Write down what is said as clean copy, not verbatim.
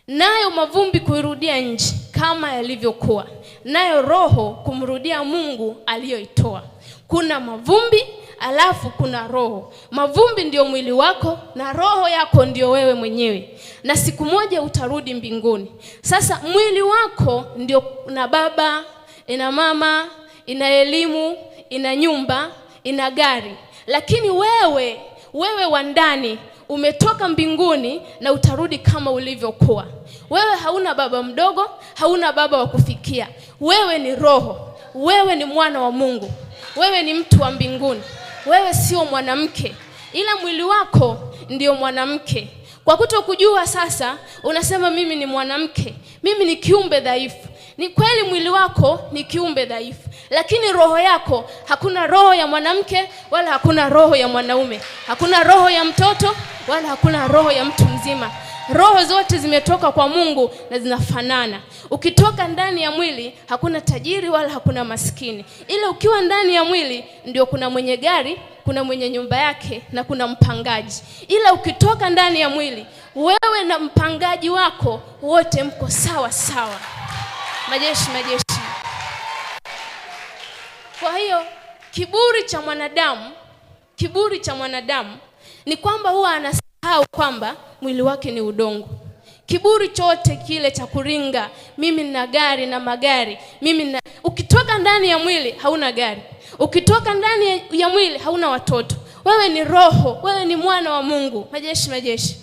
nayo mavumbi kuirudia nchi kama yalivyokuwa, nayo roho kumrudia Mungu aliyoitoa. Kuna mavumbi alafu kuna roho. Mavumbi ndio mwili wako na roho yako ndio wewe mwenyewe, na siku moja utarudi mbinguni. Sasa mwili wako ndio na baba, ina mama, ina elimu, ina nyumba, ina gari, lakini wewe wa ndani umetoka mbinguni na utarudi kama ulivyokuwa. Wewe hauna baba mdogo, hauna baba wa kufikia. Wewe ni roho, wewe ni mwana wa Mungu, wewe ni mtu wa mbinguni. Wewe sio mwanamke, ila mwili wako ndio mwanamke. Kwa kutokujua sasa unasema mimi ni mwanamke, mimi ni kiumbe dhaifu. Ni kweli mwili wako ni kiumbe dhaifu, lakini roho yako, hakuna roho ya mwanamke wala hakuna roho ya mwanaume, hakuna roho ya mtoto wala hakuna roho ya mtu mzima. Roho zote zimetoka kwa Mungu na zinafanana. Ukitoka ndani ya mwili hakuna tajiri wala hakuna maskini, ila ukiwa ndani ya mwili ndio kuna mwenye gari, kuna mwenye nyumba yake na kuna mpangaji. Ila ukitoka ndani ya mwili, wewe na mpangaji wako wote mko sawa sawa. Majeshi. Kwa hiyo kiburi cha mwanadamu ni kwamba huwa anasahau kwamba mwili wake ni udongo. Kiburi chote kile cha kuringa, mimi nina gari na magari, ukitoka ndani ya mwili hauna gari, ukitoka ndani ya mwili hauna watoto. Wewe ni roho, wewe ni mwana wa Mungu. Majeshi.